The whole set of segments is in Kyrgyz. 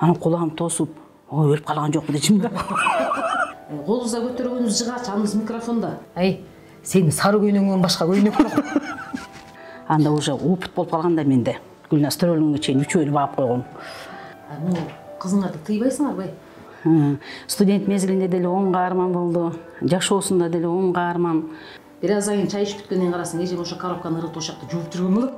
анан кулагым тосуп, ой өлүп калган жокпу дечим да. Колуңузда көтөргөнүз жыгач, аныңыз микрофонда. Ай, сени сары көйнөгөндөн башка көйнөк жок. Анда уже опыт болуп калганда менде. Гүлназ төрөлгөнгө чейин үчөөнү багып койгом. Кызыңарды тыйбайсыңарбы? Студент мезгилинде деле оң каарман болду. Жашоосунда деле оң каарман. Бир аз кийин чай ичип бүткөндөн карасаң, эжем ошо коробканы ыргытып ошакта жууп жүргөн болот.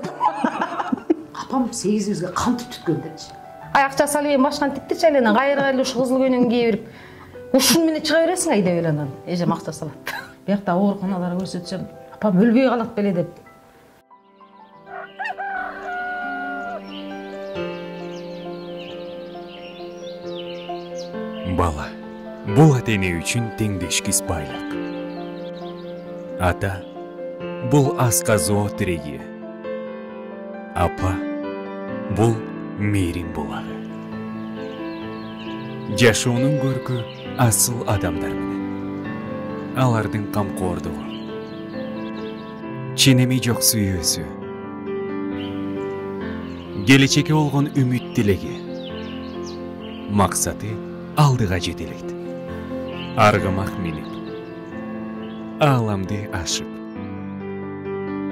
Апам 8-бизге кантип түткөн депчи. Аякча салып эми башканы тиктичи эле, кайра эле ушу кызыл көйнөгүн кие берип, ушун менен чыга бересиң ай деп эле анан. Эжем акча салат. Биякта ооруканалар көрсөтсөм, апам өлбөй калат беле деп. Бала бул ата-эне үчүн теңдешкис байлык. Ата бул асказоо тиреги. Апа бул мээрим булагы. Жашоонун көркү асыл адамдар менен. Алардын камкордугу. Ченеми жок сүйүүсү. Келечекке болгон үмүт тилеги. Максаты алдыга жетелейт. Аргымак минип, ааламды ашып,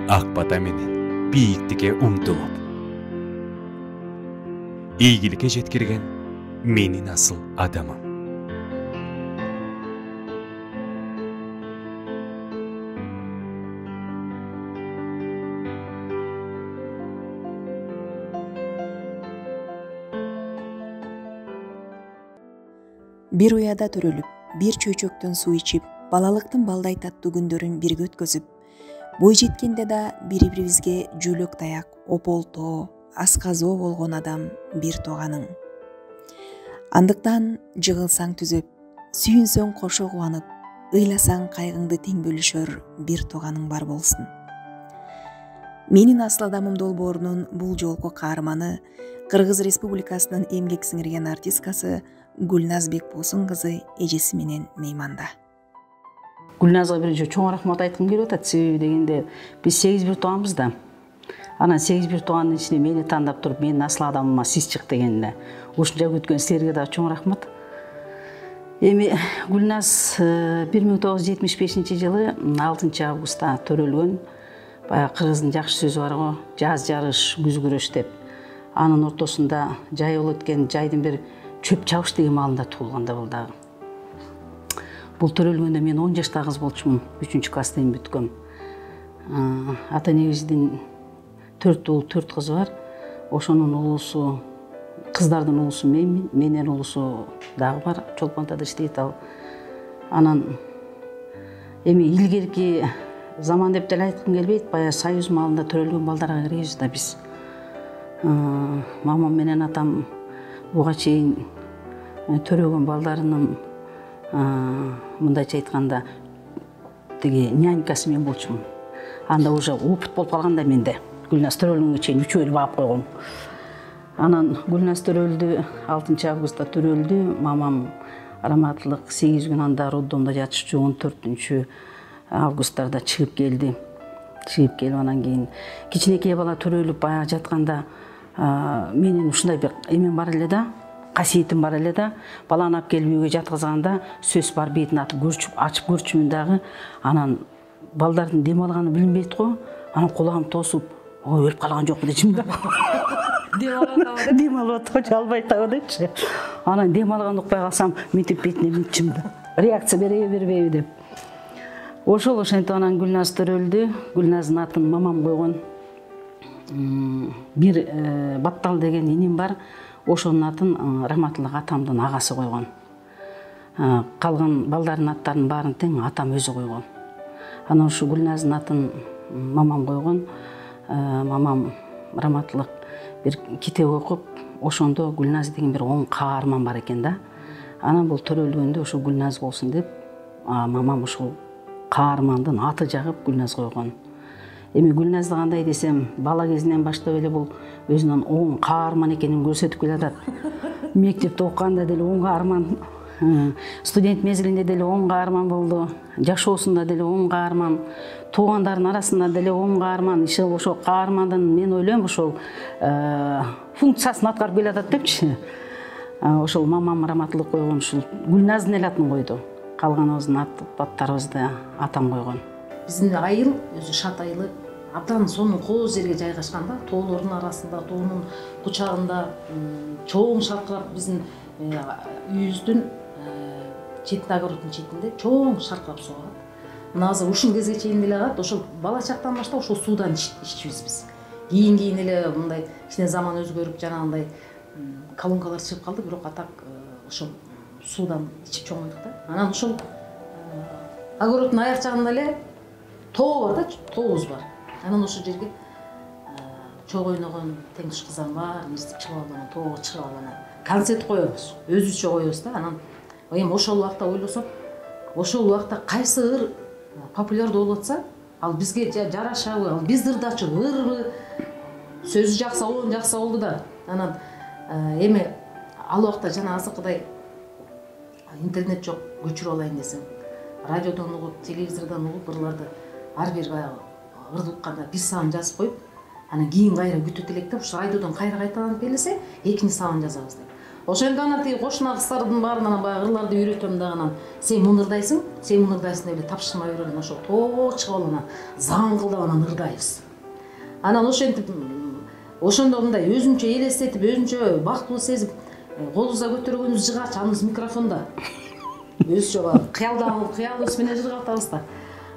ак бата менен бийиктикке умтулуп, ийгиликке жеткирген менин асыл адамым. Бир уяда төрөлүп, бир чөйчөктөн суу ичип, балалыктын балдай таттуу күндөрүн бирге өткөзүп, бой жеткенде да бири-бирибизге жөлөк таяк, ополтоо, асказоо болгон адам бир тууганың. Андыктан жыгылсаң түзөп, сүйүнсөң кошо кубанып, ыйласаң кайгыңды тең бөлүшөр бир тууганың бар болсун. Менин асыл адамым долбоорунун бул жолку каарманы Кыргыз Республикасынын эмгек сиңирген артисткасы Гүлназ Бекбосун кызы эжеси менен мейманда. Гүлназга биринчи чоң рахмат айткым келип атат. Себеби дегенде биз 8 бир тууганбыз да. Анан 8 бир туугандын ичинде мени тандап туруп, менин асыл адамыма сиз чык дегенде ушунча күткөн силерге да чоң рахмат. Эми Гүлназ 1975 жылы 6 августта төрөлгөн. Баягы кыргыздын жакшы сөзү бар го, жаз жарыш, күз күрөш деп. Анын ортосунда жай болот экен, жайдын бир чөп чабыш деген маалында туулганда бол дагы. Бул төрөлгөндө мен 10 жашта кыз болчумун, 3-класстан бүткөм. Ата-энебиздин 4 уул, 4 кызы бар. Ошонун улуусу, кыздардын улуусу менен улуусу дагы бар. Чолпонтада иштейт ал. Анан эми илгерки заман деп деле айткым келбейт. Баягы союз маалында төрөлгөн балдарга киребиз да биз. Мамам менен атам буга чейин төрөгөн балдарынын мындайча айтканда тиги нянькасы мен болчумун. Анда уже опыт болуп калганда менде. Гүлназ төрөлгөнгө чейин үчөөнү багып койгом. Анан Гүлназ төрөлдү, 6 августта төрөлдү. Мамам раматтылык 8 күн анда роддомдо жатышчу, 14 августтарда чыгып келди. Чыгып келип анан кийин кичинекей бала төрөлүп баягы жатканда менин ушундай бир эмем бар эле да, касиетим бар эле да. Баланы алып келип үйгө жаткызганда сөз бар, бетин атып ачып көрчүмүн дагы. Анан балдардын дем алганы билинбейт го. Анан кулагым тосуп, ой өлүп калган жокпу дечим да. Дем алып атып албайт дагы депчи. Анан дем алган укпай калсам, мынтип бетине мынтчым да. Реакция береби бербейби деп. Ошентип анан Гүлназ төрөлдү. Гүлназдын атын мамам койгон. Бир Баттал деген иним бар. Ошонун атын рахматтылык атамдын агасы койгон. Калган балдардын аттарынын баарын тең атам өзү койгон. Анан ушу Гүлназдын атын мамам койгон. Мамам рахматтылык бир китеп окуп, ошондо Гүлназ деген бир оң каарман бар экен да. Анан бул төрөлгөндө ушу Гүлназ болсун деп, мамам ушул каармандын аты жагып Гүлназ койгон. Эми Гүлназды кандай десем, бала кезинен баштап эле бул өзүнүн оң каарман экенин көрсөтүп келатат. Мектепте окуганда деле оң каарман, студент мезгилинде деле оң каарман болду, жашоосунда деле оң каарман, туугандардын арасында деле оң каарман. Ошол каармандын мен ойлойм ошол функциясын аткарып келатат депчи. ошол мамам раматылык койгон ушул Гүлназдын эле атын койду. Калганыбыздын аттарыбызды атам койгон. Биздин айыл өзү шат айылы абдан сонун кооз жерге жайгашкан да, тоолордун арасында, тоонун кучагында чоң шаркырап биздин үйүбүздүн четин огороддун четинде чоң шаркырап суу агат. Мына азыр ушул кезге чейин деле агат. Ошол бала чактан баштап ошол суудан иччүбүз биз. Кийин эле мындай кичине заман өзгөрүп жанагындай колонкалар чыгып калды, бирок атак ошол суудан ичип чоңойдук да. Анан ошол огороддун аяк жагында эле тоо бар да, тообуз бар. Анан ошол жерге чок ойногон, теңиш кызан бар, нерсе чыгып алган, тоого чыгып алган концерт коебуз. Өзүбүзчө коебуз да. Анан эми ошол убакта ойлосок, ошол убакта кайсы ыр популярдуу болуп атса, ал бизге жарашабы, ал биз ырдачу ырбы, сөзү жакса, оон жакса болду да. Анан эми ал убакта жана азыркыдай интернет жок, көчүрүп алайын десең, радиодон угуп, телевизордон угуп ырларды ар бир баягы ырды укканда бир саан жазып коюп, анан кийин кайра күтүп электеп, ушу радиодон кайра кайталанып келсе, экинчи саан жазабыз деп. Ошондо анан тиги кошуна кыздардын баарынан баягы ырларды үйрөтөм да, анан сен муну ырдайсың деп эле тапшырмай берген ошол тоо чыгып алган заңкылдап анан ырдайбыз. Анан ошентип ошондо мындай өзүнчө элестетип, өзүнчө бактылуу сезип, колубузда көтөргөнүбүз жыгач, аныбыз микрофонда. Өзүнчө баягы кыялыбыз менен жыргатабыз да.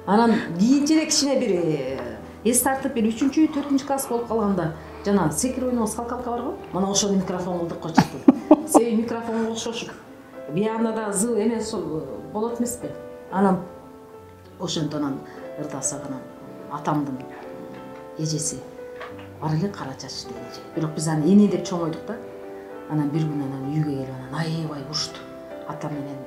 Анан кийинчерээк кичине бир эс тартып, бир 3-4 класс болуп калганда, жана секир ойногон скалкалка барбы? Мына ошону микрофон кылдык койчукту. Себеби микрофонго окшошуп, биягында да зыл эме болот эмеспи? Анан ошентип анан ырдасак, анан атамдын эжеси бар эле кара чачты эже. Бирок биз аны эне деп чоңойдук да. Анан бир күнү анан үйгө келип анан аябай урушту. Атам менен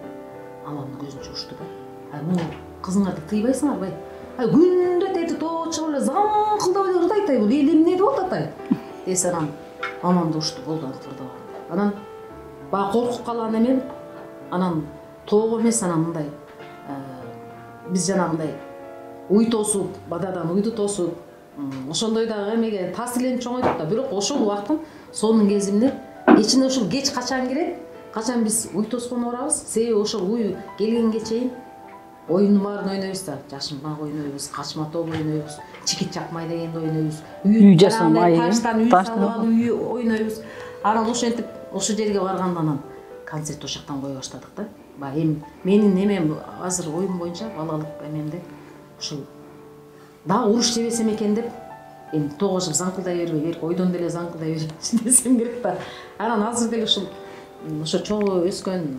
мамамдын көзүнчө урушту да. Бул кызыңарды тыйбайсыңарбы? Күндө тети тоо чыгып эле заңкылдап эле ырдайт, бул эл эмне деп атат атай. Десе анан мамамды урушту, болду ырдабаган. Анан баягы коркуп калган эмен, анан тоого эмес, анан мындай биз жанагындай уй тосуп, бададан уйду тосуп, ошондой дагы эмеге таасирленип чоңойдук да. Бирок ошол убакыттын сонун кезинде кечине ушул кеч качан кирет, качан биз уй тоскону барабыз, себеби ошол уй келгенге чейин оюндун баарын ойнойбуз да. Жашынбак ойнойбуз, качма топ ойнойбуз, чикит чакмай дегенди ойнойбуз. Үй жасамай, таштан үй салып үй ойнойбуз. Анан ошентип ошол жерге барганда анан концерт ошоктон кое баштадык да. Баягы эми менин эмем азыр оюм боюнча балалык эмемде ушул дагы уруш жебесем экен деп, эми тоого чыгып заңкылдай бербей, ойдон деле заңкылдай берип десем керек да. Анан азыр деле ушул ошо чогуу өскөн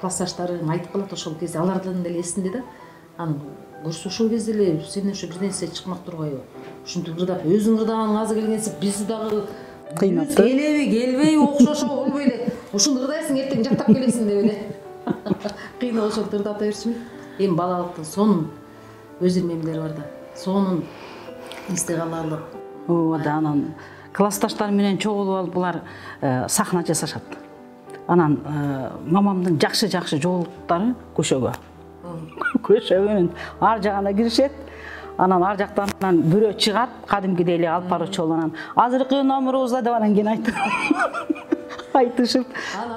классташтарым айтып калат, ошол кезде алардын деле эсинде да. Анан көрсө ошол кезде эле сенден ошо бир нерсе чыкмак турбайбы? Ушинтип ырдап, өзүң ырдаганың азыр келгенси биз дагы кыйнап келбейби, окшошо болбой эле. Ушуну ырдайсың, эртең жактап келесиң деп эле. Кыйнап ошентип ырдата берчүмүн. Эми балалыктын сонун өз ирмемдери бар да. Сонун эсте каларлык. Ооба, анан классташтар менен чогулуп алып булар сахна жасашат. Анан мамамдын жакшы жоолуктары көшөгө. Көшөгөнүн ар жагына киришет. Анан ар жактан бирөө чыгат, кадимкидей эле алып баруучу болуп, анан азыркы номерубузда деп анан кийин айтышып,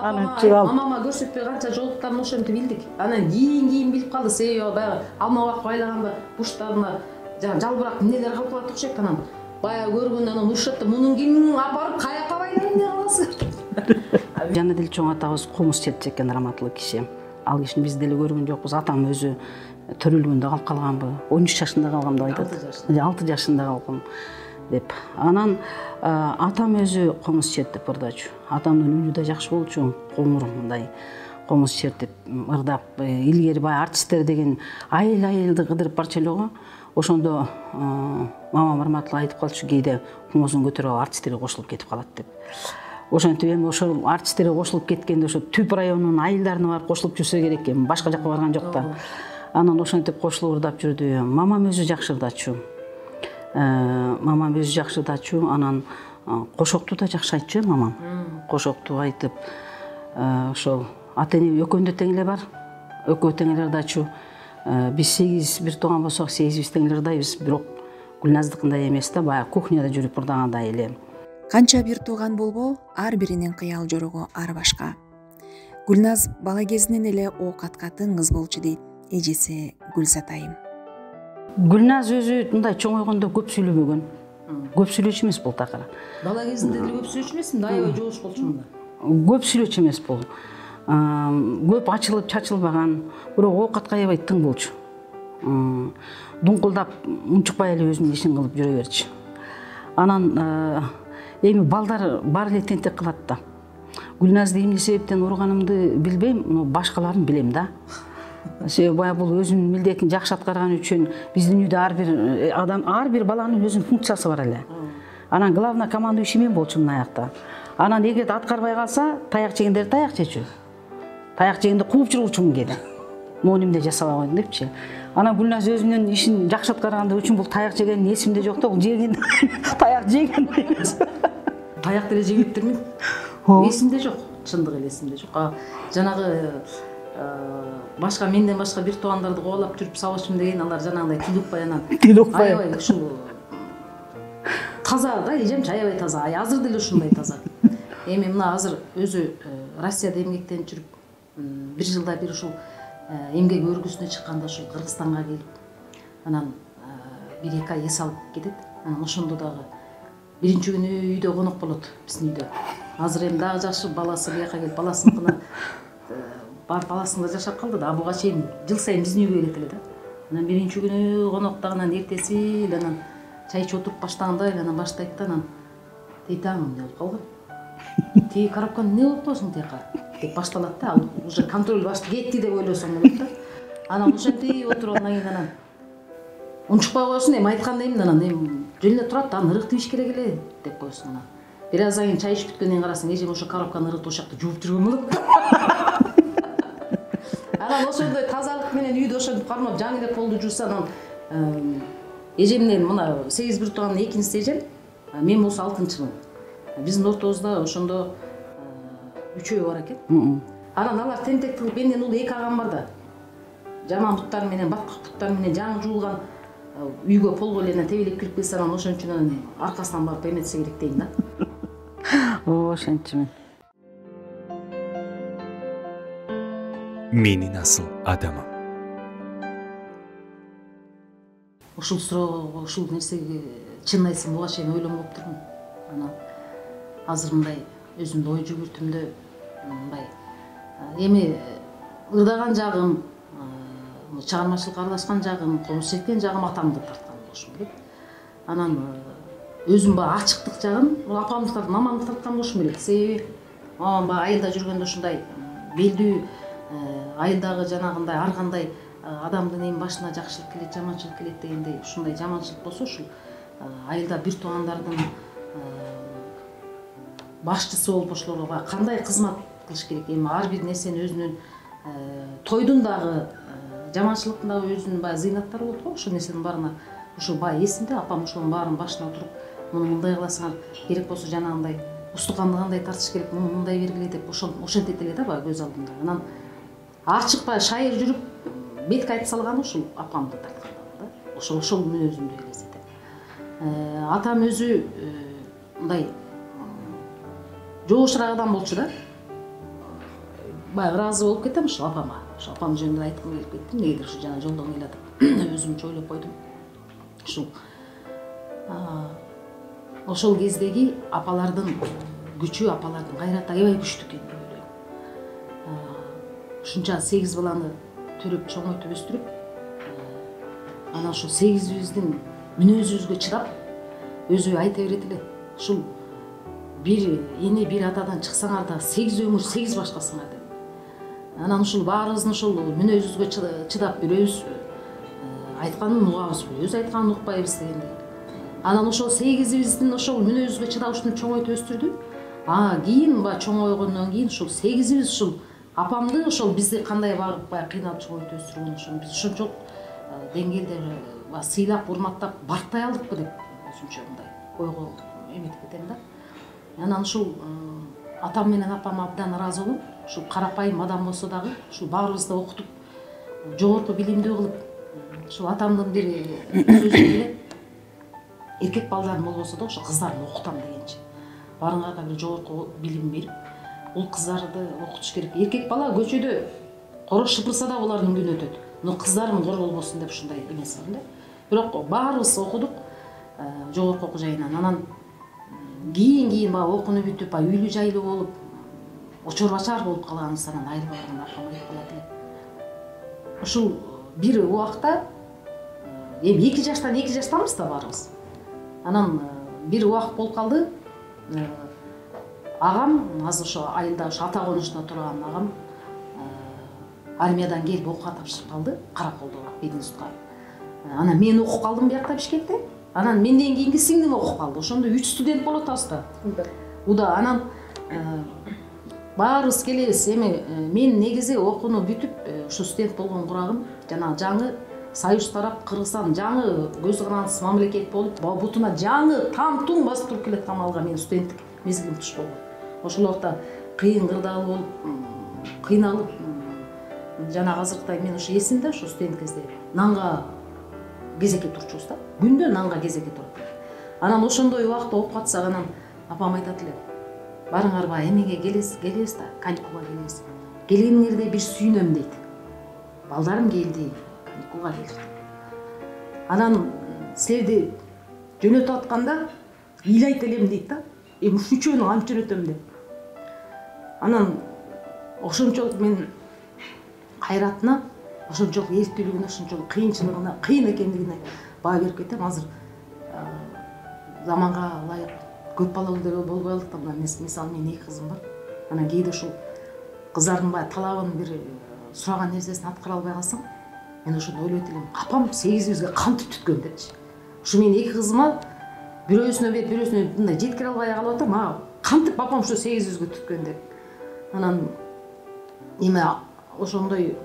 анан чыгып. Мамама көрсөтпөй канча жоолуктарын ошентип билдик. Анан кийин билип калды, себеби баягы алмабак байлаганда буштарына жалбырак эмнелер калып калат окшойт. Анан баягы көргөндө анан урушат да, мунун кимин апарып каяка байлайын деп каласың. Жана деле чоң атабыз комуз чертчү экен, раматылык киши. Ал кишини биз деле көргөн жокпуз. Атам өзү төрөлгөндө калып калганбы, 13 жашында калгам деп айтат. 6 жашында калгам деп. Анан атам өзү комуз чертип ырдачу. Атамдын үнү да жакшы болчу, коңур мындай комуз чертип ырдап. Илгери баягы артисттер деген айыл-айылды кыдырып барчу эле го. Ошондо мамам раматылык айтып калчу, кээде комузун көтөрүп алып артисттерге кошулуп кетип калат деп. Ошентип эми ошол артисттерге кошулуп кеткенде ошо түп районунун айылдарына барып кошулуп жүрсө керек эми, башка жакка барган жок да. Анан ошентип кошулуп ырдап жүрдү. Мамам өзү жакшы ырдачу. Анан кошокту да жакшы айтчу мамам. Кошокту айтып, ошол ата-эне экөөндө тең эле бар. Экөө тең эле ырдачу. Биз 8 бир тууган болсок, 8 тең эле ырдайбыз, бирок Гүлназдыкындай эмес да, баягы кухняда жүрүп ырдагандай эле. Канча бир тууган болбо, ар биринин кыял жорогу ар башка. Гүлназ бала кезинен эле оокатка тыңыз болчу дейт эжеси Гүлзат айым. Гүлназ өзү мындай чоңойгондо көп сүйлөбөгөн. Көп сүйлөчү эмес бул такыр. Бала кезинде деле көп сүйлөчү эмесмин, аябай жоош болчу мында. Көп сүйлөчү эмес бул. Көп ачылып чачылбаган, бирок оокатка аябай тың болчу. Дуңкулдап, унчукпай эле өзүнүн ишин кылып жүрө берчү. Анан эми балдар бар эле тентек кылат да. Гүлназды эмне себептен урганымды билбейм, но башкаларын билем да. Себеби баягы бул өзүнүн милдетин жакшы аткарган үчүн биздин үйдө ар бир баланын өзүнүн функциясы бар эле. Анан главный командующий мен болчумун аякта. Анан эгерде аткарбай калса, таяк жегендер таяк жечү. Таяк жегенде кууп жүргүчүмүн кээде. Могу эмне жасабай койдум депчи. Анан Гүлназ өзүнүн ишин жакшы аткаргандыгы үчүн бул таяк жеген эсимде жок да, бул жеген таяк жеген эмес. Таяк деле жебептирмин. Эсимде жок, чындыгы эле эсимде жок. Жанагы башка менден башка бир туугандарды кубалап жүрүп сабачмын деген, алар жанагындай тил укпай анан. Аябай ушул таза да, эжемчи аябай таза. Азыр деле ушундай таза. Эми мына азыр өзү Россияда эмгектенип жүрүп, бир жылда бир ушул эмгек өргүсүнө чыкканда ушул Кыргызстанга келип, анан 1-2 ай эс алып кетет. Анан ошондо дагы биринчи күнү үйдө конок болот, биздин үйдө. Азыр эми дагы жашы баласы бияка келип, баласыныкына бар баласында жашап калды да, буга чейин жыл сайын биздин үйгө келет эле да. Анан биринчи күнү коноктагынан эртеси эле анан чай ич отуруп баштаганда эле анан баштайт да, анан тейтаң эмне болуп калган? Тиги коробканы эмне болуп калсың тияка? Деп башталат да, ал уже контроль башты кетти деп ойлосоң болот да. Анан ошентип отургандан кийин анан унчукпай коесуң, эми айткандаймын, анан эми жөн эле турат, аны ырыктып иш керек эле деп коесуң анан. Бир аздан кийин чай ичип бүткөндөн кийин карасаң, эжем ошо коробканы ырыктып ошол жакта жууп жүргөн болот. Анан ошондой тазалык менен үйдө ошентип кармап жаңы эле полду жууса, анан эжемден мына 8 бир туугандын экинчиси эжем, мен болсо 6-чымын. Биздин ортобузда ошондо 3-өө бар экен. Анан алар тентек кылып, менден улуу 2 агам бар да. Жаман буттар менен, баткак буттар менен жаңы жуулган үйгө полго эле тебелеп кирип келсе, анан ошон үчүн аркасынан барып эметсе керек дейм да. Ошентчимин. Менин асыл адамым. Ушул суроого, ушул нерсеге чын айтсам буга чейин ойлонбоп турмун. Анан азыр мындай өзүмдүн ой жүгүртүмдө мындай эми ырдаган жагым, чыгармачылыкка аралашкан жагым, комуз чеккен жагым атамды тарткан болушум керек. Анан өзүм баягы ачыктык жагым апамды тарткан, мамамды тарткан болушум керек. Себеби мамам баягы айылда жүргөндө ушундай белдүү айылдагы жанагындай ар кандай адамдын эми башына жакшылык келет, жаманчылык келет дегендей ушундай жаманчылык болсо ушул айылда бир туугандардын башчысы болуп ошолорго баягы кандай кызмат кылыш керек. Эми ар бир нерсени өзүнүн тойдун дагы жаманчылыктын дагы өзүнүн баягы зыйнаттары болот го. Ошол нерсенин баарына ушул баягы эсимде, апам ошонун баарынын башына отуруп, муну мындай кыласыңар, керек болсо жанагындай устуканды кандай тартыш керек, муну мындай бергиле деп ошентет эле да баягы көз алдымда. Анан ачык баягы шайыр жүрүп бетке айтып салганы ушул апамды тарткандан да. Ошол мүнөзүмдү элестетет. Атам өзү мындай жоошураак адам болчу да. Баягы ыраазы болуп кетем ушул апама. Ошол апам жөнүндө айткым келип кетти. Эмнегедир ушу жана жолдон ыйлатып өзүмчө ойлоп койдум. Ошол кездеги апалардын күчү, апалардын кайраты аябай күчтүү экен деп ойлойм. Ушунча 8 баланы төрөп, чоңойтуп өстүрүп, анан ошол 8-биздин мүнөзүбүзгө чыдап, өзү айта берет эле. Ушул бир эне, бир атадан чыксаңар да 8 өмүр, 8 башкасыңар деп. Анан ушул баарыбыздын ушул мүнөзүбүзгө чыдап бирөөбүз айтканын угабыз, бирөөбүз айтканын укпайбыз дегендей. Анан ошол 8-биздин ошол мүнөзүбүзгө чыдашын чоңойтуп өстүрдү. Кийин чоңойгондон кийин ушул 8-биз ушул апамды ошол бизди кандай багып баягы кыйнап чоңойтуп өстүргөн, ошол биз ошончолук деңгээлде сыйлап, урматтап барктай алдыкпы деп өзүмчө мындай ойго эметип кетем да. Анан ушул атам менен апам абдан ыраазы болом. Ушул карапайым адам болсо дагы ушул баарыбызды окутуп, жогорку билимдүү кылып, ушул атамдын бир сөзү эле эркек балдарым болбосо да ошо кыздарын окутам дегенчи. барыңарга бир жогорку билим берип, бул кыздарды окутуш керек. Эркек бала көчөдө корош шыпырса да булардын күнү өтөт. Но кыздарым кор болбосун деп ушундай эмес бар да. Бирок баарыбыз окудук жогорку окуу жайынан. Анан кийин баягы окууну бүтүп, үйлүү жайлуу болуп, очор бачар болуп калганыбыздан айрылып барган апам айтып калат эле. Ушул бир убакта эми 2 жаштанбыз да баарыбыз. Анан бир убакыт болуп калды. Агам азыр ошо айылда ошо ата конушта турган агам армиядан келип окууга тапшырып калды, Караколдого, Бединстукка. Анан мен окуп калдым биякта Бишкекте. Анан менден кийинки сиңдим окуп калды. Ошондо 3 студент болуп атабыз да. Уда анан баарыбыз келебиз. Эми мен негизи окууну бүтүп, ушу студент болгон курагым жана жаңы Союз тарап Кыргызстан жаңы көз карандысыз мамлекет болуп, бутуна жаңы там-тум басып туруп келаткан малга мен студенттик мезгилим туш болгон. Ошол убакта кыйын кырдаал болуп, кыйналып, жана азыркыдай мен ошо эсимде, ошо студент кезде нанга кезекке турчубуз да. Күндө нанга кезекке туруп. Анан ошондой убакта окуп атсак, анан апам айтат эле: "Барыңар ба, эмеге келебиз да, каникулга келебиз. Келгениңерде бир сүйүнөм" дейт. Балдарым келди, каникулга келди. Анан силерди жөнөтүп атканда ыйлайт элем дейт да. Эми үчөөнү кантип жөнөтөм деп. Анан ошончолук мен кайратына, ошончолук эрктүүлүгүнө, ошончолук кыйынчылыгына, кыйын экендигине баа берип кетем. Азыр заманга ылайык көп балалуу деле болбой калдыктан, мисалы менин 2 кызым бар. Анан кээде ушул кыздардын баягы талабын бир сураган нерсесин аткара албай калсам, мен ошондо ойлойт элем, апам 8-бизге кантип түткөн депчи. Ушу менин 2 кызыма бирөөсүнө берип, бирөөсүнө мындай жеткире албай калып атам, кантип апам ушу 8-бизге түткөн деп. Анан эми ошондой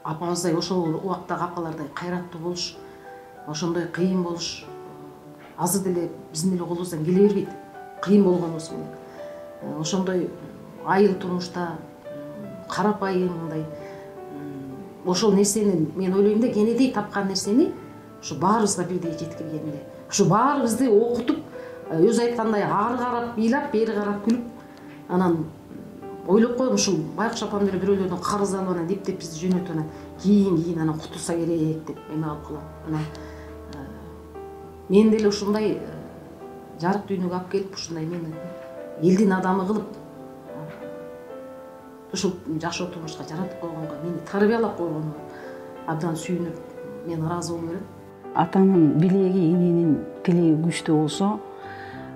апабыздай ошол убактагы апалардай кайраттуу болуш, ошондой кыйын болуш азыр деле биздин эле колубуздан келе бербейт. Кыйын болгонубуз менен. Ошондой айыл турмушта карапайым мындай ошол нерсени мен ойлойм да, кенедей тапкан нерсени ушу баарыбызга бирдей жеткирген эле. Ушу баарыбызды окутуп, өзү айткандай ары карап ыйлап, бери карап күлүп, анан ойлоп коем, ушул Байкуш апам деле бирөөлөрдүн карызы алып анан деп бизди жөнөтүп, анан кийин анан кутулса керек деп эме алып калам. Анан мен деле ушундай жарык дүйнөгө алып келип, ушундай мени элдин адамы кылып, ушул жашоо турмушка жаратып койгонго, мени тарбиялап койгонуна абдан сүйүнүп, мен ыраазы болуп берем. Атанын билеги, эненин тилеги күчтүү болсо,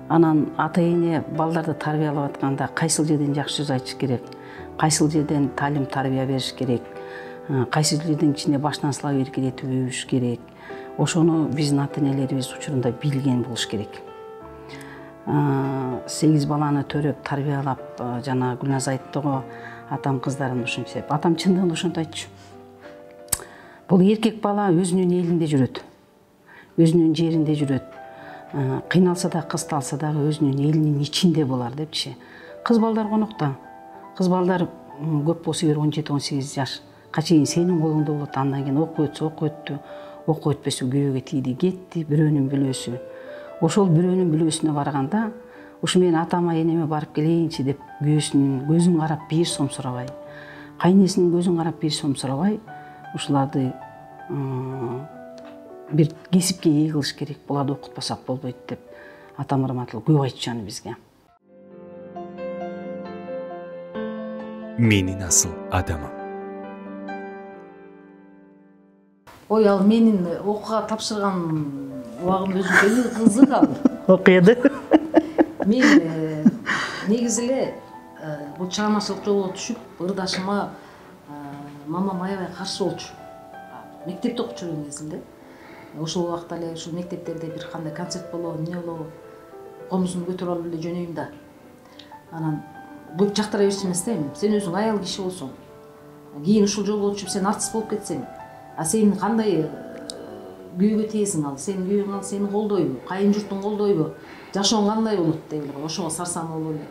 анан ата-эне балдарды тарбиялап атканда кайсыл жерден жакшы сөз айтыш керек, кайсыл жерден талим тарбия бериш керек, кайсыл жердин ичинде баштан сылап эркелетүүбүш керек. Ошону биздин ата-энелерибиз учурунда билген болуш керек. 8 баланы төрөп тарбиялап, жана Гүлназ айтты го, атам кыздарын ушунча деп. Атам чындыгында ошентип айтчу. Бул эркек бала өзүнүн элинде жүрөт, өзүнүн жеринде жүрөт. Кыйналса да, кысталса дагы өзүнүн элинин ичинде болар депчи. Кыз балдар конокто. Кыз балдар көп болсо 17-18 жашка чейин сенин колуңда болот. Андан кийин окуу өтсө окуу өттү, окуу өтпөсө күйөөгө тийди, кетти, бирөөнүн бүлөсү. Ошол бирөөнүн бүлөсүнө барганда, ушу мен атама энеме барып келейинчи деп күйөөсүнүн көзүн карап 1 сом сурабай, кайнесинин көзүн карап 1 сом сурабай, ушуларды бир кесипке ээ кылыш керек. Буларды окутпасак болбойт деп атам Ырматыл көп айтчу аны бизге. Менин асыл адамым. Ой, ал менин окууга тапшырган убагым өзүнчө кызык ал. Окуяды. Мен негизи эле бул чыгармачылык жолго түшүп, ырдашыма мамам аябай каршы болчу. Мектепте окуп жүргөн кезимде. Ошол убакта эле ушул мектептерде бир кандай концерт болобу, эмне болобу, комузумду көтөрүп алып эле жөнөйм да. Анан көп жактыра берчү эмес да, эми сен өзүң аял киши болсоң, кийин ушул жолго түшүп сен артист болуп кетсең, сен кандай күйөөгө тиесиң, ал сенин күйөөң ал сени колдойбу, кайын журтуң колдойбу, жашооң кандай болот деп эле ошого сарсаң болуп эле.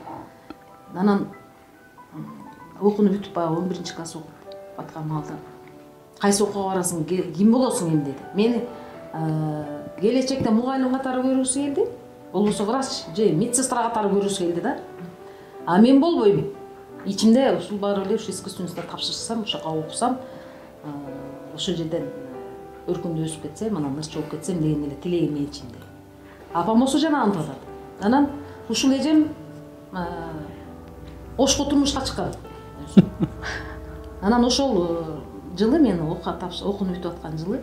Анан окууну бүтүп баягы 11-класс окуп аткан маалда кайсы окууга барасың, ким болосуң эми деди. Мени келечекте мугалим катары көргүсү келди. болбосо врач же медсестра катары көргүсү келди да. А мен болбойм. Ичимде ушул баары эле ушу искусственностьна тапшырсам, ошо жака окусам, ошол жерден өркүндү өсүп кетсем, анан ырчы болуп кетсем деген эле тилегим менин ичимде. Апам болсо жана антып атат. Анан ушул эжем Ошко турмушка чыккан. Анан ошол жылы мен окууну бүтүп аткан жылы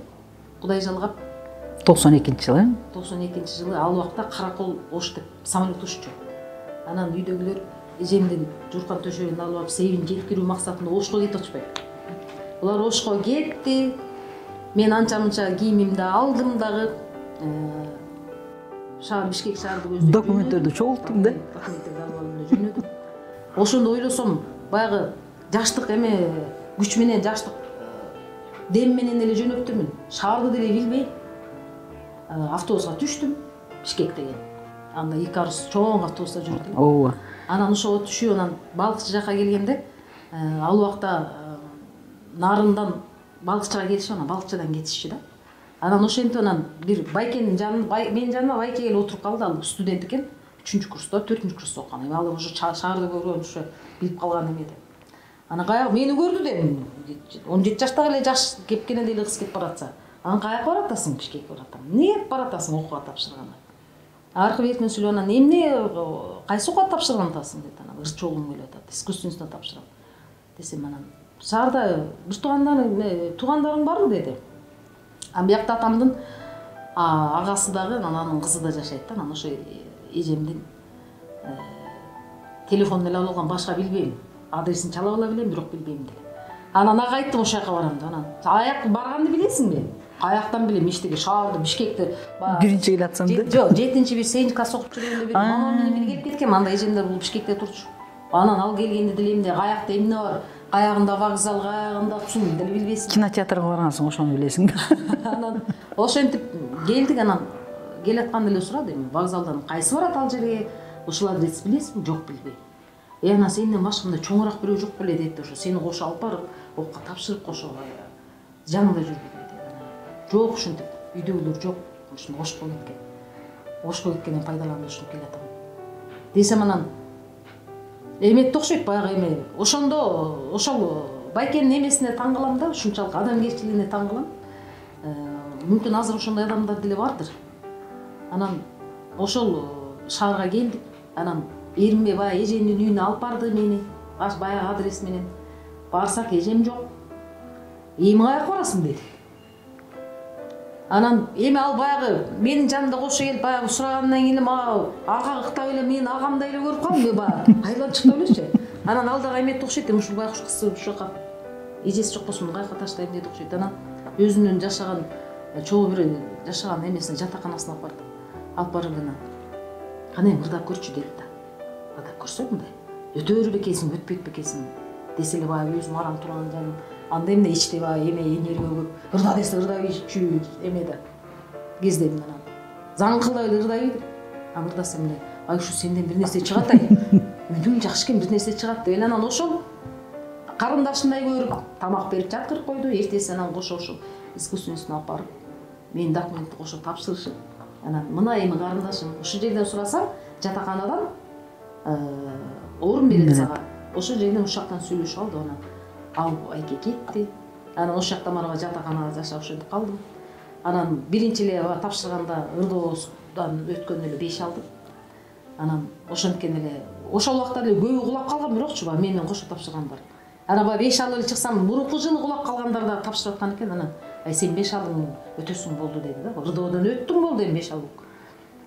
Кудай жалгап 92-жылы. 92-жылы ал убакта Каракол Ош деп самолет уччу. Анан үйдөгүлөр эжемдин журкан төшөгүн алып алып себин жеткирүү максатында Ошко кетип атышпайбы. Булар Ошко кетти. Мен анча-мынча кийимимди алдым дагы. Шаар Бишкек шаарды көздөп Документтөрдү чогулттум да. Документтерди алып алып жөнөдүм. Ошондо ойлосом, баягы жаштык эме күч менен, жаштык дем менен эле жөнөптүмүн. Шаарды деле билбей автобуска түштүм, Бишкек деген. Анда 2 арыз чоң автобуста жүрдүм. Ооба. Анан ошого түшүп, анан Балыкчы жака келгенде, ал убакта Нарындан Балыкчыга келишип, анан Балыкчыдан кетишчи да. Анан ошентип анан бир байкенин жанында, менин жаныма байке келип отуруп калды, ал студент экен. 3-курста, 4-курста окуган. Ал уже шаарды көргөн, ушу билип калган эме деп. Анан каяк мени көрдү деп, 17 жаштагы эле жаш кепкене деле кыз кетип баратса. Анан каяка баратасың? Бишкекке баратам. Эмне баратасың окууга тапшырганы? Аркы бетине сүйлөп анан эмне кайсы окууга тапшырган атасың деп анан ырчы болгум келип атат. Искусственностьна тапшырам. Десем анан шаарда бир туугандарың барбы деди. Анан биякта атамдын агасы дагы, анын кызы да жашайт да. Анан ошо эжемдин телефонун эле алып алган, башка билбейм. Адресин чалып ала билем, бирок билбейм деле. Анан ага айттым ошол жака барам деп. Анан аяк барганды билесиңби? Каяктан билем, иштеги шаарды, Бишкекти. Биринчи келатсам да. Жок, 7-бир 8 класс окуп жүргөндө бир мамам менен келип кеткем. Анда эжемдер бул Бишкекте турчу. Анан ал келгенде деле эмне, каякта эмне бар? Каягында вокзал, каягында суу деле билбейсиң. Кинотеатрга баргансың, ошону билесиң да. Анан ошентип келдик, анан келатканда эле сурадым, вокзалдан кайсы барат ал жерге? Ушул адрес билесиңби? Жок, билбейм. Анан сенден башка мындай чоңураак бирөө жок беле деди. Ошо сени кошо алып барып, окууга тапшырып кошо жаныңда жүргү деди. Жок, ушинтип үйдөгүлөр жок, ушуну Ошко кеткен. Ошко кеткенден пайдаланып ушинтип келатам. Десем анан эметти окшойт, баягы эме. Ошондо ошол байкенин эмесине таң калам да, ушунчалык адамгерчилигине таң калам. Мүмкүн азыр ошондой адамдар деле бардыр. Анан ошол шаарга келдик. Анан Эринбей баягы эжемдин үйүнө алып барды мени. Баягы адрес менен. Барсак эжем жок. Эми каяка барасың деди. Анан эми ал баягы менин жанымда кошо келип баягы сурагандан кийин ага ыктап эле мен агамдай эле көрүп калдым. Мен баягы айланып чыктым элечи. Анан ал дагы эметти окшойт. Ушул байкуш кызды ушул жака эжеси жок болсо каяка таштайм деди окшойт. Анан өзүнүн жашаган чогуу бир жашаган эмесине, жатаканасына алып барды. Алып барып анан кана ырдап көрчү деди да. Ырдап көрсөң мындай өтөрүп экенсиң, өтпөйт бекенсиң десе эле баягы өзүм арам турган жаным. Анда эмне ичти баягы эме энергия көп. Ырда десе ырдап иччү эме да. Кездем анан. Заңкылдап эле ырдап идим. Анан ырдасам эле ай ушу сенден бир нерсе чыгат ай. Үнүң жакшы экен, бир нерсе чыгат деп. Анан ошол карындашындай көрүп тамак берип жаткырып койду. Эртеси анан кошо ошол искусственностьна алып барып менин документти кошо тапшырышып. Анан мына эми карындашым ушул жерден сурасаң, жатаканадан орун берет сага. Ошол жерден ушактан сүйлөшүп алды. Анан ал айке кетти. Анан ошол жакта барып жатаканада жашап ошентип калдым. Анан биринчи эле тапшырганда ырдоодон өткөн эле 5 алдым. Анан ошенткен эле ошол убакта эле көбү кулап калган, бирокчу менен менен кошо тапшыргандар. Анан баягы 5 алып эле чыксам, мурунку жылы кулап калгандар да тапшырып аткан экен. Анан ай сен 5 алдың өтөсүң болду деди да. Ырдоодон өттүң болду эми 5 алып.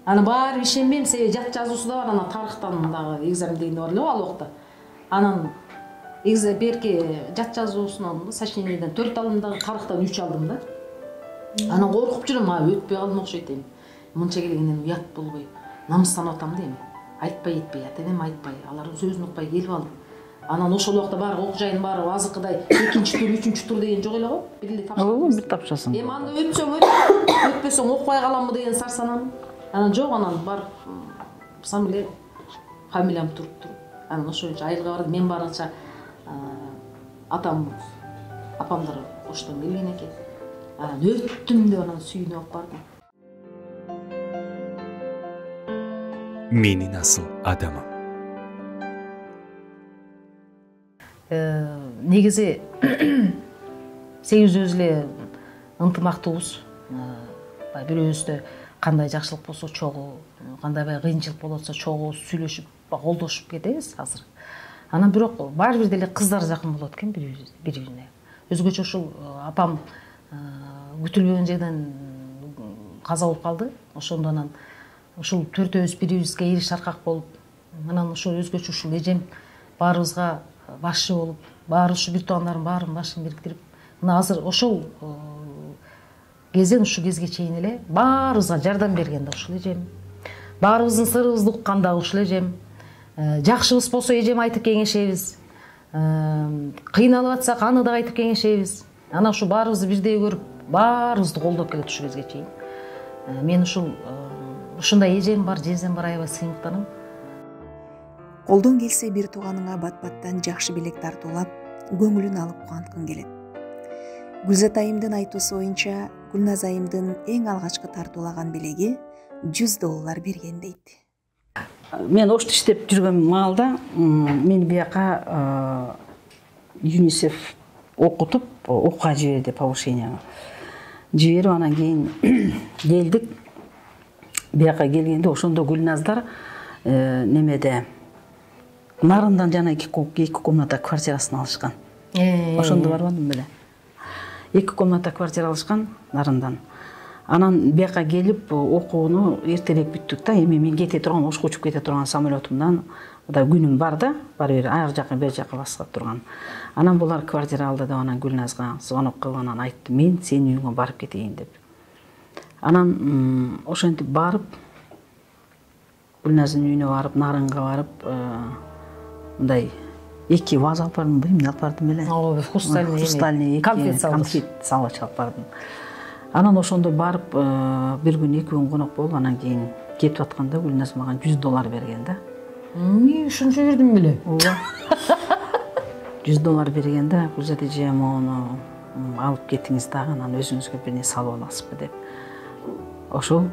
Анан баары ишенбейм, себеби жат жазуусу да бар, анан тарыхтан дагы экзамен дегенде бар эле ал убакта. Анан берки жат жазуусунан сочинениеден 4 алдым дагы, тарыхтан 3 алдым да. Анан коркуп жүрөм, өтпөй калдым окшойт эми. Мынча келгенден уят болбой, намыстанып атам да эми. Айтпай ата-энем айтпай, алар сөзүн укпай келип алдым. Анан ошол убакта баары окуу жайын баары азыркыдай 2-чи тур, 3-чү тур деген жок эле го. Бир эле тапшырдым. Бир тапшырасың. Эми анда өтсөң өтпөсөң окубай каламбы деген сарсанам. Анан жок, анан барып сам эле фамилиям туруптур. Анан ошол айылга бардым. Мен барганча апамдар Оштон келген экен. Анан өттүм деп анан сүйүнүп алып бардым. Менин асыл адамым. Негизи сегизибиз эле ынтымактуубуз. Бирөөбүздө кандай жакшылык болсо чогуу, кандай кыйынчылык болуп атса чогуу сүйлөшүп, колдошуп кетебиз азыр. Анан бирок баары бир деле кыздар жакын болот экен бири-бирине. Өзгөчө ушул апам күтүлбөгөн жерден каза болуп калды. Ошондон анан ушул төртөөбүз бири-бирибизге ийиш аркак болуп, анан ошол өзгөчө ушул эжем баарыбызга башчы болуп, баары ушу бир туугандардын баарын башын бириктирип, мына азыр ошол кезден ушу кезге чейин эле баарыбызга жардам берген да ушул эжем. Баарыбыздын сырыбызды уккан да ушул эжем. Жакшыбыз болсо эжем айтып кеңешебиз. Кыйналып атсак аны да айтып кеңешебиз. Анан ушу баарыбызды бирдей көрүп, баарыбызды колдоп келет ушу кезге чейин. Мен ушундай эжем бар, жездем бар, аябай сыймыктанам. Колдон келсе бир тууганыңа бат-баттан жакшы белек тартуулап, көңүлүн алып кубанткың келет. Гүлзат айымдын айтуусу боюнча, Гүлназ айымдын эң алгачкы тартуулаган белеги $100 берген дейт. Мен ошто иштеп жүргөн маалда мен бияка ЮНИСЕФ окутуп, окууга жиберди повышенияга. Жиберип анан кийин келдик. Бияка келгенде ошондо Гүлназдар немеде Нарындан жана 2 комната квартирасын алышкан. Ошондо барбадым беле. 2 комната квартира алышкан Нарындан. Анан бияка келип окууну эртерээк бүттүк да. Эми мен кете турган, Ошко учуп кете турган самолетумдан да күнүм бар да, бир аяк жака бер жака басып турган. Анан булар квартира алды деп анан Гүлназга звонок кылып анан айтты, мен сенин үйүңө барып кетейин деп. Анан ошентип барып, Гүлназдын үйүнө барып, Нарынга барып, мындай 2 ваза алып бардым, эмне алып бардым эле? Хрустальный конфет салып алып бардым. Анан ошондо барып, бир күн 2 күн конок болуп, анан кийин кетип атканда Гүлназ мага $100 берген да. Эмне ушунча бердим беле? Ооба. $100 берген да, Гүлзат эже мону алып кетиңиз дагы, анан өзүңүзгө бир нерсе салып аласызбы деп. Ошол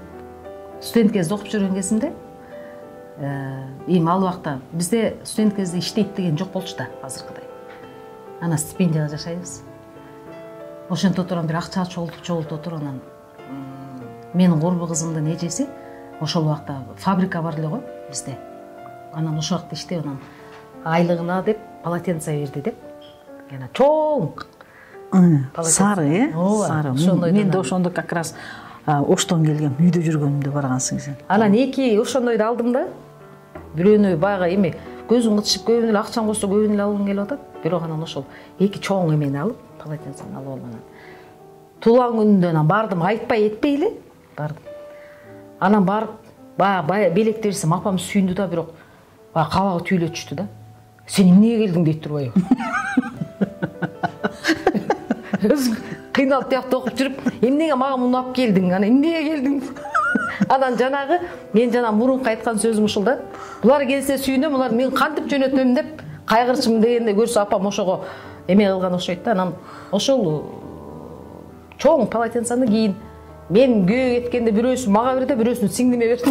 студент кезде окуп жүргөн кезимде эми ал убакта бизде студент кезде иштейт деген жок болчу да азыркыдай. Анан стипендияга жашайбыз. Ошентип отурган бир акча чогултуп отуруп, анан менин корбу кызымдын эжеси ошол убакта фабрика бар эле го бизде. Анан ошол убакта иштеп, анан айлыгына деп полотенце берди деп. Жана чоң сары, сары. Мен да ошондо как раз Оштон келгем, үйдө жүргөнүмдө баргансың сен. Анан 2 ошондойду алдым да. Бирөөнү баягы эми көзүм кытышып көбүн эле акчам болсо көбүн эле алгым келип атат. Бирок анан ошол 2 чоң эмени алып, полотенцени алып алып анан туулган күнүндө анан бардым, айтпай этпей эле бардым. Анан барып, баягы белекти берсем, апам сүйүндү да, бирок баягы кабагы түйүлө түштү да. Сен эмнеге келдиң дейт турбайбы? Кыйналып тиякта окуп жүрүп, эмнеге мага муну алып келдиң? Анан эмнеге келдиң? Анан жанагы мен жана мурунку айткан сөзүм ушул да. Булар келсе сүйүнөм, булар мен кантип жөнөтөм деп кайгырчымын дегенде көрсө апам ошого эме кылган окшойт да. Анан ошол чоң полотенцаны кийин мен күйөө кеткенде бирөөсү мага берди, бирөөсүн сиңдиме берди.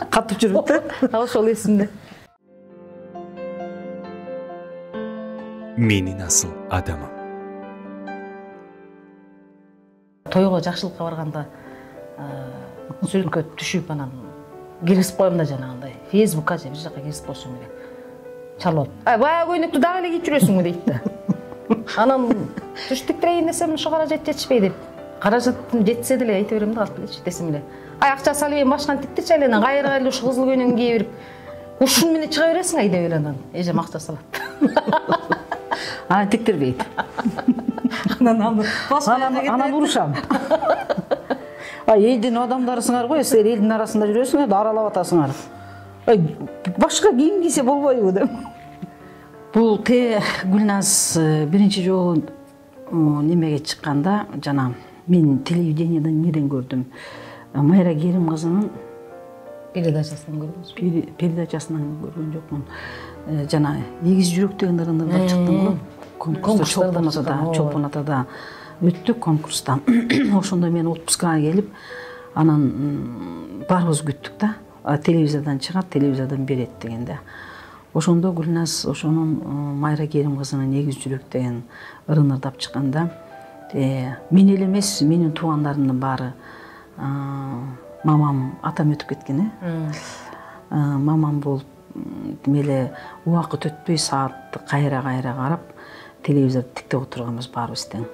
Катып жүрүп да. Ошол эсимде. Менин асыл адамым. Тойго жакшылыкка барганда сүрөткө түшүп анан киргизип коем да, жанагындай Facebookка же бир жака киргизип койсоң эле чалып, баягы көйнөктү дагы эле кийип жүрөсүңбү дейт да. Анан түштүктирейин десем ушу каражат жетишпей деп. Каражатым жетсе деле айта берем да, алып келечи десем эле. Акча салып башкан тиктичи эле, анан кайра эле ушу кызыл көйнөгүн кие берип, ушун менен чыга бересиң айда бер, анан эжем акча салат. Анан тиктирбейт. Анан урушам. Элдин адамдарысыңар го, силер элдин арасында жүрөсүңөр да аралап атасыңар. Башка кийим кийсе болбойбу деп. Бул Гүлназ биринчи жолу немеге чыкканда, жана мен телевидениеден неден көрдүм. Майра Керим кызынын передачасынан көрдүмүз. Передачасынан көргөн жокмун. Жана эгиз жүрөк деген ырындырып чыктым го. Чолпон-Атада өттүк конкурстан. Ошондо мен отпускага келип, анан барыбыз күттүк да. телевизордан чыгат, телевизордан берет дегенде. Ошондо Гүлназ ошонун Майра Керим кызынын Эгиз жүрөк деген ырын ырдап чыкканда, мен эле эмес, менин туугандарымдын баары, мамам атам өтүп кеткен, мамам болуп меле убакыт өтпөй саатты кайра карап телевизорду тиктеп отурганбыз баарыбыз тең.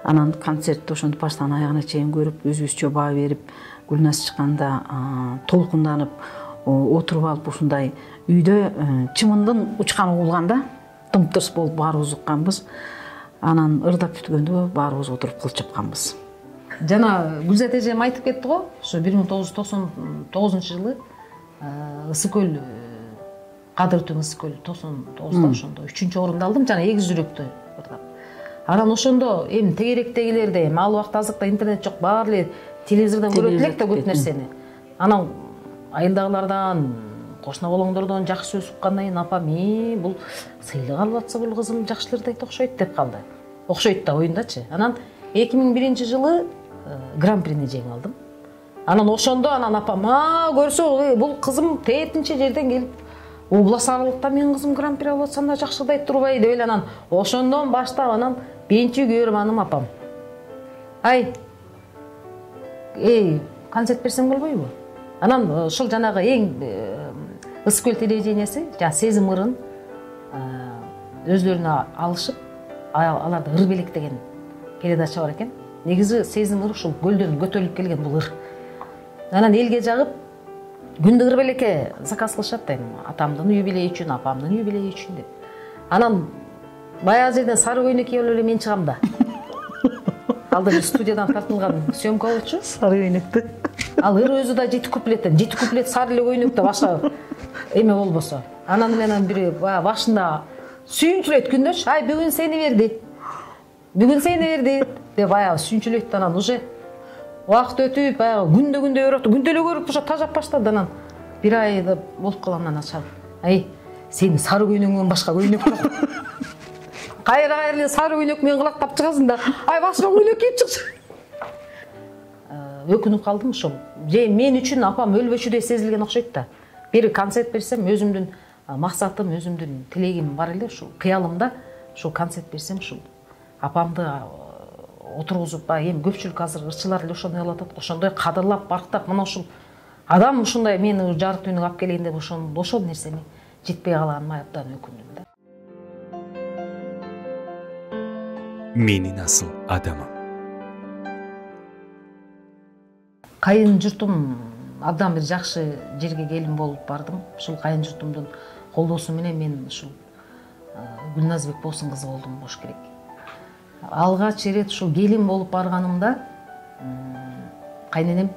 Анан концертти ошентип баштан аягына чейин көрүп, өзүбүзчө баа берип, Гүлназ чыкканда толкунданып отуруп алып ушундай үйдө чымындын учканы угулганда тымтырс болуп баарыбыз укканбыз. Анан ырдап бүткөндө баарыбыз отуруп кыл чапканбыз. Жана Гүлзат эжем айтып кетти го, ошо 1999-жылы Ысык көл, Кадыртың Ысык көл 99да ошондо 3-орунду алдым, жана Эгиз жүрөктү ырдап. Анан ошондо эми тегеректегилерде, эми ал убакта азыркы интернет жок, баары эле телевизордон көрөт элек да көп нерсени. Анан айылдагылардан, кошуна болоңдордон жакшы сөз уккандан кийин апам, бул сыйлык алып атса бул кызым жакшы элерди айтып окшойт деп калды. Окшойт да оюндачы. Анан 2001-жылы гран-прини жеңип алдым. Анан ошондо апам, көрсө бул кызым тетинче жерден келип, облас аралыкта менин кызым гран-при алып атсам да жакшырдай турбай деп эле анан ошондон баштап анан биринчи көрманым апам. Концерт берсең болбойбу? Анан ошол жанагы эң Ысык көл телевидениясы, жана Сезим ырын өзлөрүнө алышып, аларда ыр белек деген передача бар экен. Негизи Сезим ыр ушул көлдөн көтөрүлүп келген бул ыр. Анан элге жагып, күндү ыр белекке заказ кылышат да, атамдын юбилейи үчүн, апамдын юбилейи үчүн деп. Анан баягы жерден сары көйнөк кийип эле мен чыгам да. Алда бир студиядан тартылган съемка болчу. Сары көйнөктү. Ал ыр өзү да 7 куплет сары эле көйнөктө башка эме болбосо. Анан менен бири башында сүйүнчүлөйт күндөш, бүгүн сени берди деп баягы сүйүнчүлөйт. Анан уже убакыт өтүп, баягы күндө көрөт, күндө эле көрүп уже тажап баштады. Анан бир айда болуп калгандан чыгып, сени сары көйнөгүңөн башка көйнөк жок. Кайра эле сары көйнөк менен кылактап чыгасың да, башка көйнөк кийип чыкчы. Өкүнүп калдым ошол. Мен үчүн апам өлбөчү деп сезилген окшойт да. Бир концерт берсем, өзүмдүн максатым, өзүмдүн тилегим бар эле, ушул кыялымда, ушул концерт берсем, ушул апамды отургузуп, эми көпчүлүк азыр ырчылар эле ошону алып атат, ошондой кадырлап, барктап, мына ушул адам ушундай мени жарык дүйнөгө алып келейин деп ошол нерсени жетпей калганыма абдан өкүндүм да. Менин асыл адамым. Кайын журтум абдан бир жакшы жерге келин болуп бардым. Ушул кайын журтумдун колдоосу менен мен ушул Гүлназбек Боосун кызы болдум болуш керек. Алгач ирет ушул келин болуп барганымда кайненем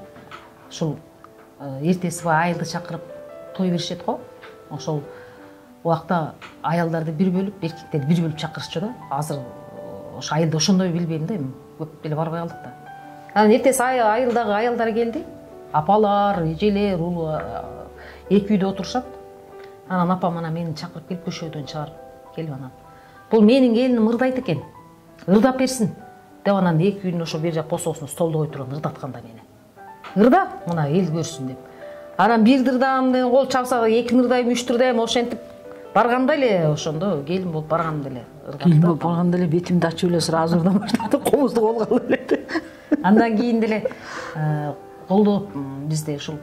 ушул эртеси айылды чакырып той беришет го. Ошол убакта аялдарды бир бөлүп, эркектерди бир бөлүп чакырышчу да. Азыр ошо айылда ошондой билбейм да, эми көп деле барбай калдык да. Анан эртеси айылдагы аялдар келди. Апалар, эжелер, эки үйдө отурушат. Анан апам мени чакырып келип көшөдөн чыгарып келип анан. Бул менин келиним ырдайт экен. Ырдап берсин деп анан эки үйдүн ошо бер жак косоосун столдо отуруп ырдатканда мени. Ырда, мына эл көрсүн деп. Анан бир ырдам деген кол чапса, эки ырдайм, үч ырдайм, ошентип барганда эле ошондо келин болуп барганда эле ырдап. Келин болуп барганда эле бетимди ачып эле сразу ырдап баштады, комузду колго алып эле. Андан кийин деле колдоп бизде ушул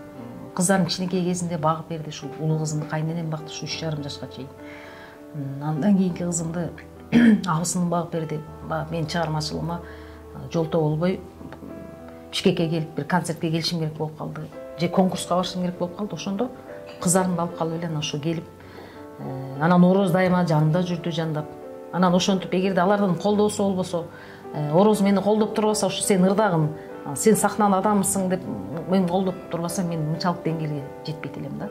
кыздардын кичинекей кезинде багып берди. Ушул улуу кызымды кайненем бакты ушу 3,5 жашка чейин. Андан кийинки кызымды абысыным багып берди. Мен чыгармачылыгыма жолтоо болбой Бишкекке келип бир концертке келишим керек болуп калды. Же конкурска барышым керек болуп калды. Ошондо кыздарымды алып калып эле ошо келип, анан Ороз дайыма жанымда жүрдү, жандап. Анан ошентип эгерде алардын колдоосу болбосо, Ороз мени колдоп турбаса, ушу сен ырдагын, сен сахнанын адамысың деп мени колдоп турбаса, мен мынчалык деңгээлге жетпейт элем да.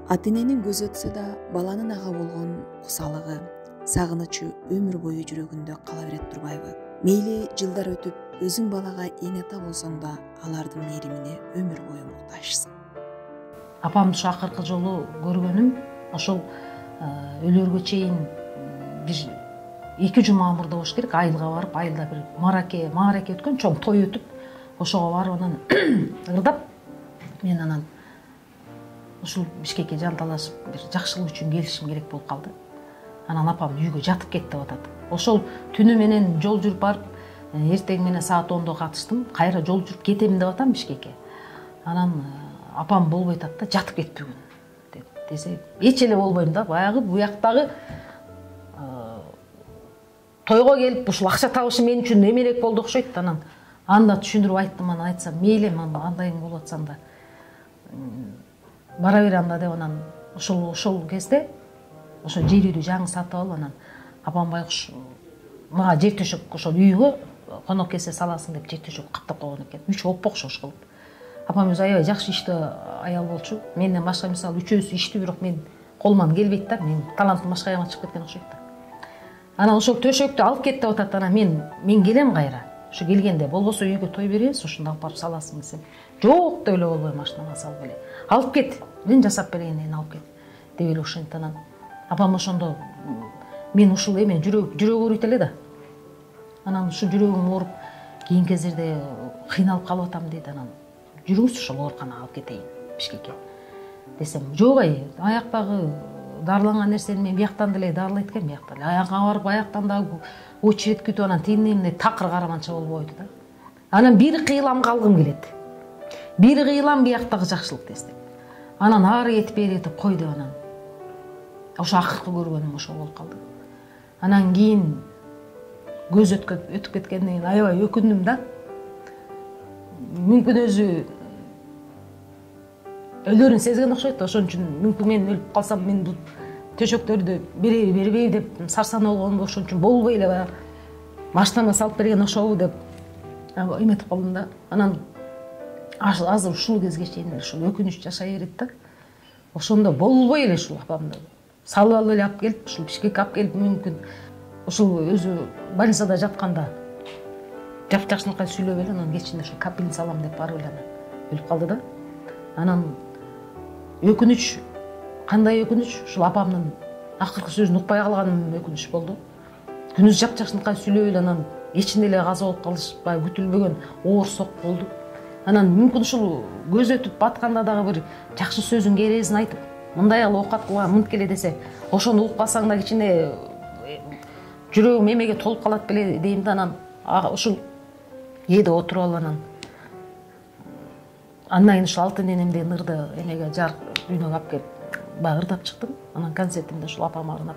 Ата эненин көзү өтсө да баланын ага болгон кусалыгы, сагынычы өмүр бою жүрөгүндө кала берет турбайбы? Мейли жылдар өтүп, өзүң балага эне ата болсоң да, алардын мээримине өмүр бою муктажсың. Апамды ушу акыркы жолу көргөнүм, ошол өлөргө чейин бир 2 жума мурда болуш керек, айылга барып, айылда бир маараке өткөн, чоң той өтүп, ошого барып анан ырдап, мен анан ушул Бишкекке жанталашып бир жакшылык үчүн келишим керек болуп калды. Анан апам үйгө жатып кет деп атат. Ошол түнү менен жол жүрүп барып, эртең менен саат 10-до катыштым. Кайра жол жүрүп кетем деп атам Бишкекке. Анан апам болбой атат да, жатып кет бүгүн деп. Десе, эч эле болбойм да, баягы буяктагы тойго келип ушул акча табышы мен үчүн эмерек болду окшойт. Анан анда түшүндүрүп айттым, анан айтсам мейли, андайың болуп атсаң да бара бер анда деп. Анан ошол кезде ошо жер үйдү жаңы сатып алып, анан апам байкуш мага жер төшөк ошол үйгө конок кесе саласың деп жер төшөк каптап койгон экен. 3 оппо окшош кылып. Апам өзү аябай жакшы иштүү аял болчу. Менден башка мисалы үчөөсү иштүү, бирок мен колуман келбейт да, мен талантым башка жака чыгып кеткен окшойт да. Анан ошол төшөктү алып кет деп атат. Анан мен келем кайра. Ошо келгенде болбосо үйгө той беребиз, ошондо алып барып саласың десем, жок деп эле болбойм, машинага салып эле. Алып кет, мен жасап бергенден алып кет деп эле ошентип. Анан апам ошондо мен ушул эме жүрөк ооруйт эле да. Анан ушу жүрөгүм ооруп, кийинки кездерде кыйналып калып атам дейт. Анан жүрүңүз ошол ооруканага алып кетейин Бишкекке десем, жок аяктагы дарыланган нерсени мен бияктан деле дарылайт экен, бияктан эле аягыңа барып, аяктан да очередь күтүп, анан тигине такыр караманча болбойду да. Анан бир кыйламга калгым келет, бир кыйлам бияктагы жакшылык эстеп. Анан ары кетип бери кетип кой деп, анан ошо акыркы көргөнүм ошол болуп калды. Анан кийин көз өтүп кеткенден кийин аябай өкүндүм да. Мүмкүн өзү өлөрүн сезген окшойт. Ошон үчүн мүмкүн мен өлүп калсам, мен бул төшөктөрдү бербей деп сарсанаа болгонум, ошон үчүн болбой эле баягы машинама салып берген ошобу деп эметип калдым да. Анан азыр ушул кезге чейин ушул өкүнүч жашай берет да. Ошондо болбой эле ушул апамды салып алып эле алып келип, ушул Бишкекке алып келип, мүмкүн ушул өзү больницада жатканда жакшынакай сүйлөп эле, анан кечинде ошо капельни салам деп барып эле анан өлүп калды да. Анан өкүнүч, кандай өкүнүч, ушул апамдын акыркы сөзүн укпай калганым өкүнүч болду. Күнүз жакшынакай сүйлөп эле, анан кечинде эле каза болуп калышпай күтүлбөгөн оор сок болду. Анан мүмкүн ушул көз өтүп батканда дагы бир жакшы сөзүн керезин айтып, мындай эле оокат кылган мынткеле десе, ошону угуп калсаң да кичине жүрөгүм эмеге толуп калат беле дейм да. Анан ушул кээде отуруп алып, андан кийин ушул алтын энемди ырды эмеге жарык дүйнөгө алып келип баягы ырдап чыктым. Анан концертимде ушул апама арнап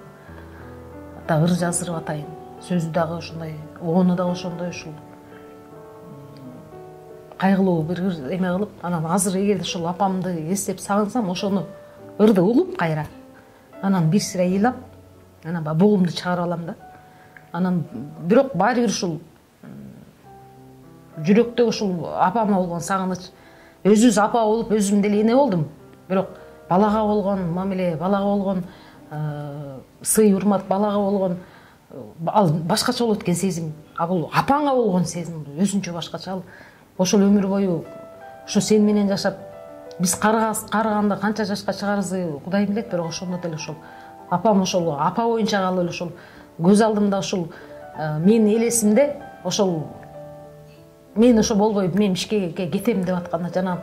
да ыр жаздырып атайын. Сөзү дагы ошондой, ону дагы ошондой, ушул кайгылуу бир эме кылып. Анан азыр эгерде ушул апамды эстеп сагынсам, ошону ырды угуп кайра, анан бир сыйра ыйлап, анан баягы бугумду чыгарып алам да. Анан бирок баары бир ушул жүрөктө ушул апама болгон сагыныч, өзүбүз апа болуп, өзүм деле эне болдум. Бирок балага болгон мамиле, балага болгон сый урмат, балага болгон ал башкача болот экен сезим. А бул апаңа болгон сезим өзүнчө башкача. Ал ошол өмүр бою ошо сен менен жашап, биз карыганда канча жашка чыгарыбызды Кудай билет, бирок ошондо деле ошол апам ошол апа боюнча калып эле ошол көз алдымда, ошол менин элесимде ошол мен ошо болбой, мен Бишкекке кетем деп атканда жана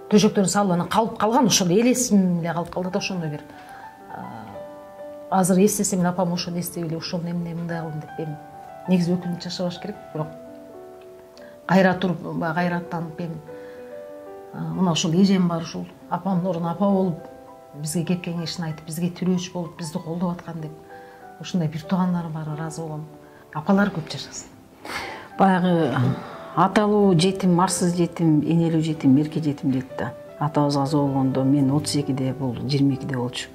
төшөктөрүн салып анан калып калган, ошол элесим эле калып калды да. Ошондой бир азыр эстесем эле апам ошону эстеп эле ошону эмне мындай кылдым деп эми негизи өкүнүп жашабаш керек. Бирок кайра туруп, кайраттанып эми мына ушул эжем бар, ушул апамдын ордуна апа болуп, бизге кеп кеңешин айтып, бизге тирөөч болуп, бизди колдоп аткан деп ушундай бир туугандарым бар, ыраазы болом. Апалар көп жашасын. Баягы аталуу жетим, арсыз жетим, энелүү жетим, мерке жетим дейт да. Атабыз каза болгондо мен 32-де, бул 22-де болчу.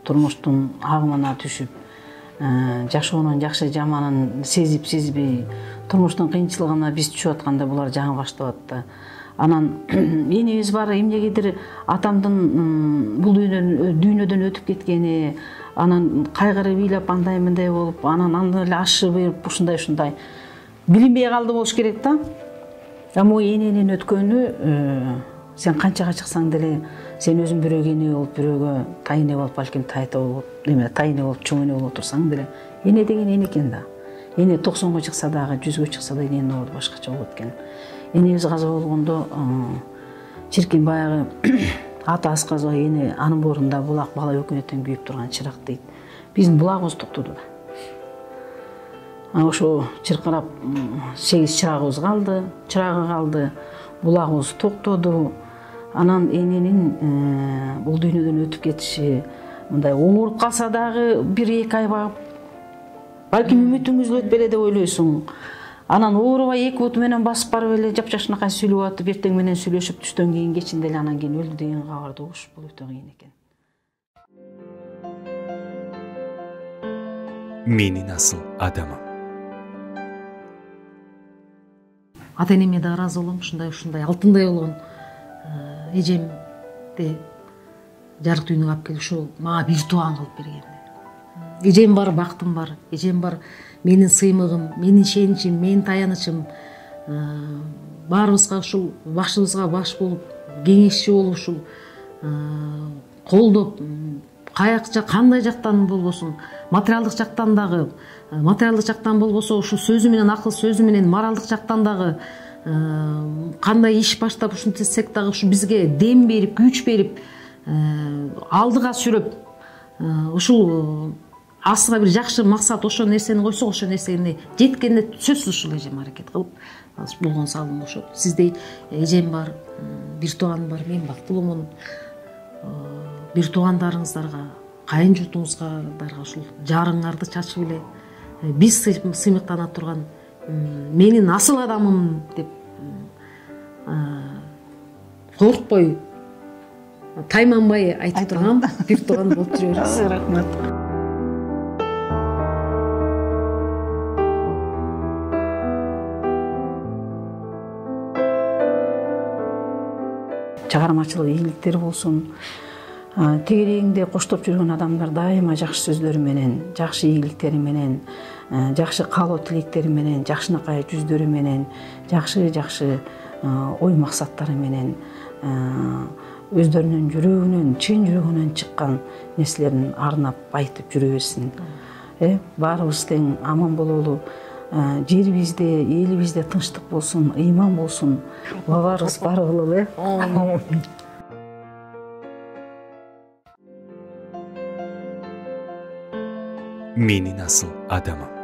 Турмуштун агымына түшүп, жашоонун жакшы жаманын сезип сезбей, турмуштун кыйынчылыгына биз түшүп атканда булар жаңы башталат да. Анан энебиз бар, эмнегедир атамдын бул дүйнөдөн өтүп кеткени, анан кайгырып ыйлап андай мындай болуп, анан анда эле ашыбып ушундай билинбей калды болуш керек да. Могу эненин өткөнү сен канчага чыксаң деле, сен өзүң бирөөгө эне болуп, бирөөгө тай эне болуп, балким тайта болуп, эме тай эне болуп, чоң эне болуп отурсаң деле, эне деген эне экен да. Эне 90-га чыкса дагы, 100-гө чыкса да эненин орду башкача болот экен. Энебиз каза болгондо чиркин баягы ата асказова эне анын боорунда булак бала өкүнөтөн күйүп турган чырак дейт. Биздин булагыбыз токтоду да. Ошо чыркырап 8 чырагыбыз калды, чырагы калды, булагыбыз токтоду. Анан эненин бул дүйнөдөн өтүп кетиши мындай ооруп калса дагы 1-2 ай багып, балким үмүтүң үзүлөт беле деп ойлойсуң. Анан оорубай 2 бут менен басып барып эле жапжашынакай сүйлөп атып, эртең менен сүйлөшүп түштөн кийин кечинде эле анан кийин өлдү деген кабарды угуш бул өтө кыйын экен. Менин асыл адамым. Ата энеме да ыраазы болом, ушундай алтындай болгон эжемди жарык дүйнөгө алып келип ушул мага бир тууган кылып берген. Эжем бар, бактым бар. Эжем бар, менин сыймыгым, менин ишеничим, менин таянычым. Баарыбызга ушул башыбызга баш болуп, кеңешчи болуп ушул колдоп, кандай жактан болбосун, материалдык жактан дагы, материалдык жактан болбосо ушул сөзү менен, акыл сөзү менен, моралдык жактан дагы кандай иш баштап ушинтсек дагы ушу бизге дем берип, күч берип, алдыга сүрөп, ушул астыга бир жакшы максат, ошо нерсени койсок, ошо нерсени жеткенде сөзсүз ушул эжем аракет кылып болгон салым болушот. Сиздей эжем бар, бир тууган бар, мен бактылуумун. Бир туугандарыңыздарга, кайын журтуңуздарга ушул жарыңарды чачып эле биз сыймыктана турган менин асыл адамым деп коркпой, тайманбай айтып турган бир тууган болуп жүрө бериңиз. Рахмат. Чыгармачылык ийгиликтер болсун. Тегерегинде коштоп жүргөн адамдар дайыма жакшы сөздөрү менен, жакшы ийгиликтери менен, жакшы каалоо тилектери менен, жакшынакай жүздөрү менен, жакшы ой максаттары менен өздөрүнүн жүрөгүнөн, чын жүрөгүнөн чыккан нерселерин арнап айтып жүрө берсин. Баарыбыз тең аман бололу. Жерибизде, элибизде тынчтык болсун, ыйман болсун. Баарыбыз бар бололу. Менин асыл адамым.